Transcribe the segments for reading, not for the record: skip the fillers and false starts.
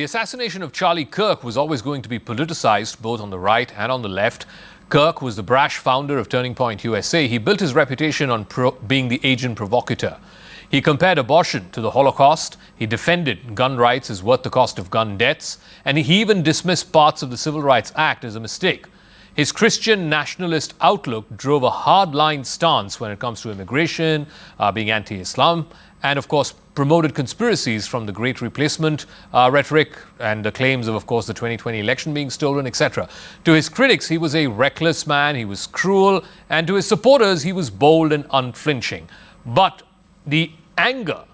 The assassination of Charlie Kirk was always going to be politicized, both on the right and on the left. Kirk was the brash founder of Turning Point USA. He built his reputation on being the agent provocateur. He compared abortion to the Holocaust. He defended gun rights as worth the cost of gun deaths. And he even dismissed parts of the Civil Rights Act as a mistake. His Christian nationalist outlook drove a hard-line stance when it comes to immigration, being anti-Islam, and of course promoted conspiracies from the Great Replacement rhetoric and the claims of course, the 2020 election being stolen, etc. To his critics, he was a reckless man, he was cruel, and to his supporters, he was bold and unflinching. But the anger,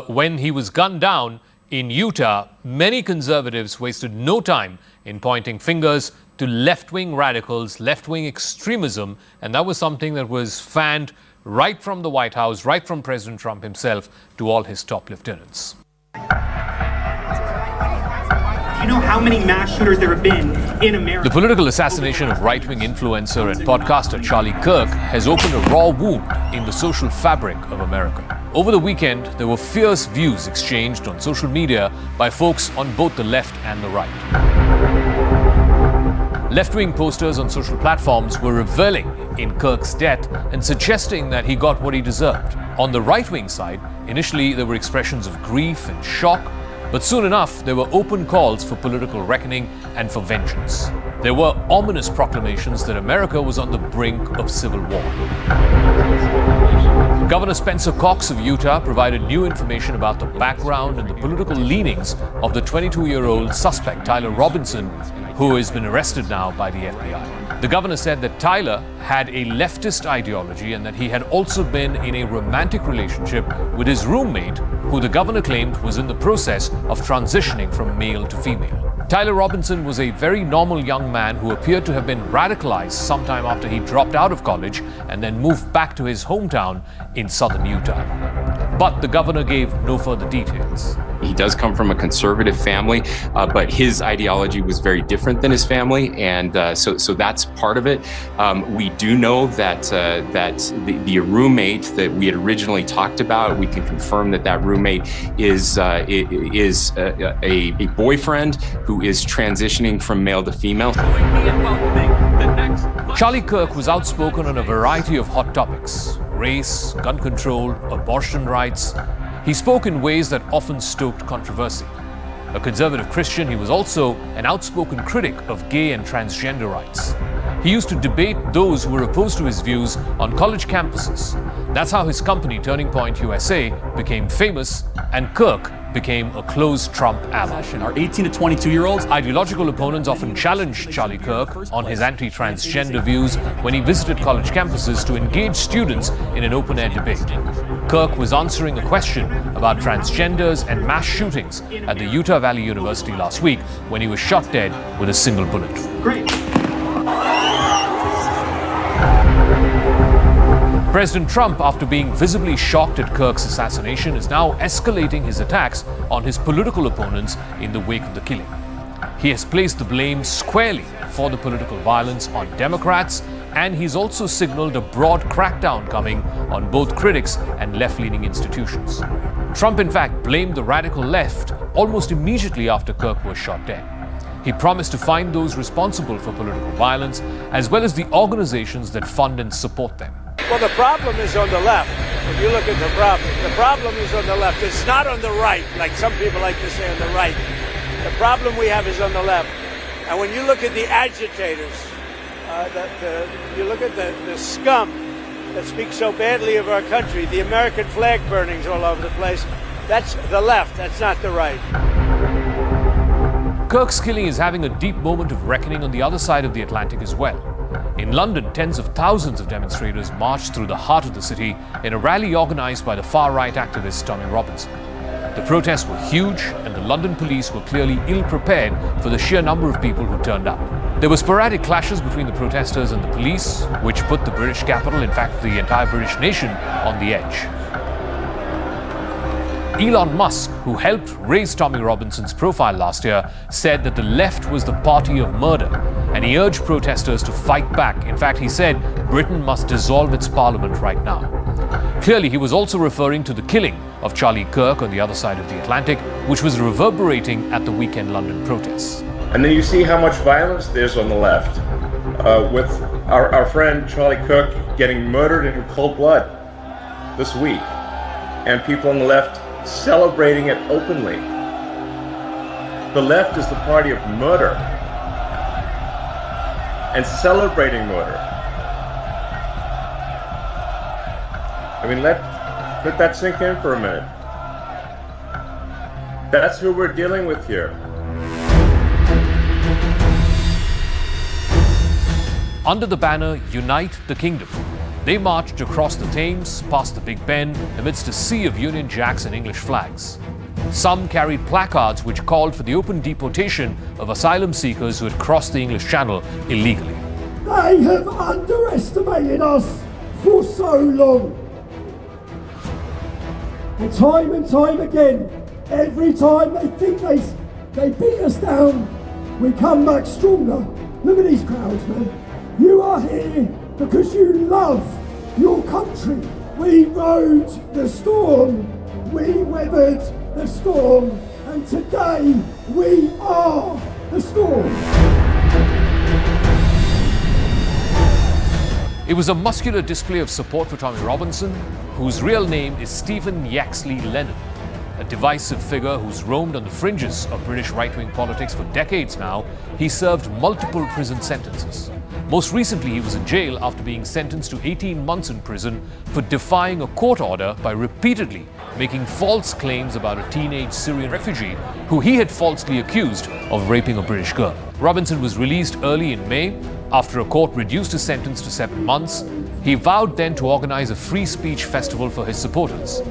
when he was gunned down in Utah, many conservatives wasted no time in pointing fingers to left-wing radicals, left-wing extremism, and that was something that was fanned right from the White House, right from President Trump himself to all his top lieutenants. Do you know how many mass shooters there have been in America? The political assassination of right-wing influencer and podcaster Charlie Kirk has opened a raw wound in the social fabric of America. Over the weekend, there were fierce views exchanged on social media by folks on both the left and the right. Left-wing posters on social platforms were reveling in Kirk's death and suggesting that he got what he deserved. On the right-wing side, initially there were expressions of grief and shock, but soon enough there were open calls for political reckoning and for vengeance. There were ominous proclamations that America was on the brink of civil war. Governor Spencer Cox of Utah provided new information about the background and the political leanings of the 22-year-old suspect, Tyler Robinson, who has been arrested now by the FBI. The governor said that Tyler had a leftist ideology and that he had also been in a romantic relationship with his roommate, who the governor claimed was in the process of transitioning from male to female. Tyler Robinson was a very normal young man who appeared to have been radicalized sometime after he dropped out of college and then moved back to his hometown in southern Utah. But the governor gave no further details. He does come from a conservative family, but his ideology was very different than his family, and so that's part of it. We do know that the roommate that we had originally talked about, we can confirm that roommate is a boyfriend who is transitioning from male to female. Charlie Kirk was outspoken on a variety of hot topics: race, gun control, abortion rights. He spoke in ways that often stoked controversy. A conservative Christian, he was also an outspoken critic of gay and transgender rights. He used to debate those who were opposed to his views on college campuses. That's how his company, Turning Point USA, became famous, and Kirk became a close Trump ally. Our 18 to 22-year-olds. Ideological opponents often challenged Charlie Kirk on his anti-transgender views when he visited college campuses to engage students in an open-air debate. Kirk was answering a question about transgenders and mass shootings at the Utah Valley University last week when he was shot dead with a single bullet. Great. President Trump, after being visibly shocked at Kirk's assassination, is now escalating his attacks on his political opponents in the wake of the killing. He has placed the blame squarely for the political violence on Democrats, and he's also signaled a broad crackdown coming on both critics and left-leaning institutions. Trump, in fact, blamed the radical left almost immediately after Kirk was shot dead. He promised to find those responsible for political violence, as well as the organizations that fund and support them. Well, the problem is on the left. If you look at the problem is on the left. It's not on the right, like some people like to say on the right. The problem we have is on the left. And when you look at the agitators, you look at the scum that speaks so badly of our country, the American flag burnings all over the place, that's the left, that's not the right. Kirk's killing is having a deep moment of reckoning on the other side of the Atlantic as well. In London, tens of thousands of demonstrators marched through the heart of the city in a rally organized by the far-right activist Tommy Robinson. The protests were huge, and the London police were clearly ill-prepared for the sheer number of people who turned up. There were sporadic clashes between the protesters and the police, which put the British capital, in fact the entire British nation, on the edge. Elon Musk, who helped raise Tommy Robinson's profile last year, said that the left was the party of murder, and he urged protesters to fight back. In fact, he said Britain must dissolve its parliament right now. clearly, he was also referring to the killing of Charlie Kirk on the other side of the Atlantic, which was reverberating at the weekend London protests. And then you see how much violence there's on the left, with our friend Charlie Kirk getting murdered in cold blood this week, and people on the left celebrating it openly. The left is the party of murder and celebrating murder. I mean, let that sink in for a minute. That's who we're dealing with here. Under the banner Unite the Kingdom, they marched across the Thames, past the Big Ben, amidst a sea of Union Jacks and English flags. Some carried placards which called for the open deportation of asylum seekers who had crossed the English Channel illegally. They have underestimated us for so long. And time again, every time they think they beat us down, we come back stronger. Look at these crowds, man. You are here because you love your country. We rode the storm, we weathered the storm, and today we are the storm. It was a muscular display of support for Tommy Robinson, whose real name is Stephen Yaxley Lennon, a divisive figure who's roamed on the fringes of British right-wing politics for decades now. He served multiple prison sentences. Most recently, he was in jail after being sentenced to 18 months in prison for defying a court order by repeatedly making false claims about a teenage Syrian refugee who he had falsely accused of raping a British girl. Robinson was released early in May after a court reduced his sentence to 7 months. He vowed then to organize a free speech festival for his supporters.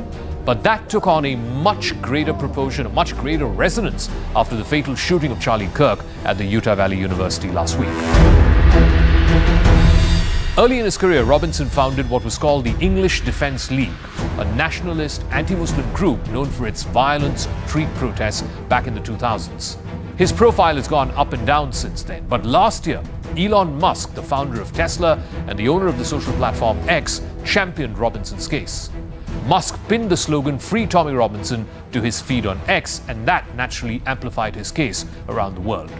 But that took on a much greater proportion, a much greater resonance after the fatal shooting of Charlie Kirk at the Utah Valley University last week. Early in his career, Robinson founded what was called the English Defence League, a nationalist, anti-Muslim group known for its violent street protests back in the 2000s. His profile has gone up and down since then, but last year, Elon Musk, the founder of Tesla and the owner of the social platform X, championed Robinson's case. Musk pinned the slogan "Free Tommy Robinson" to his feed on X, and that naturally amplified his case around the world.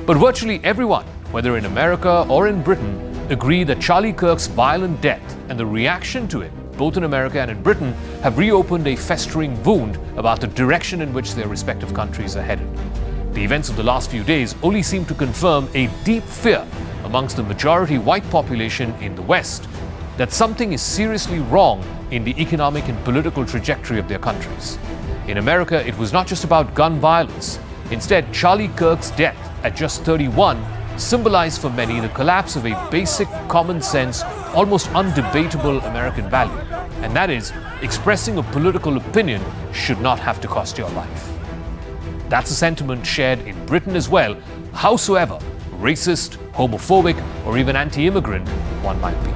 But virtually everyone, whether in America or in Britain, agree that Charlie Kirk's violent death and the reaction to it, both in America and in Britain, have reopened a festering wound about the direction in which their respective countries are headed. The events of the last few days only seem to confirm a deep fear amongst the majority white population in the West that something is seriously wrong in the economic and political trajectory of their countries. In America, it was not just about gun violence. Instead, Charlie Kirk's death at just 31 symbolized for many the collapse of a basic, common sense, almost undebatable American value. And that is, expressing a political opinion should not have to cost your life. That's a sentiment shared in Britain as well, howsoever racist, homophobic, or even anti-immigrant one might be.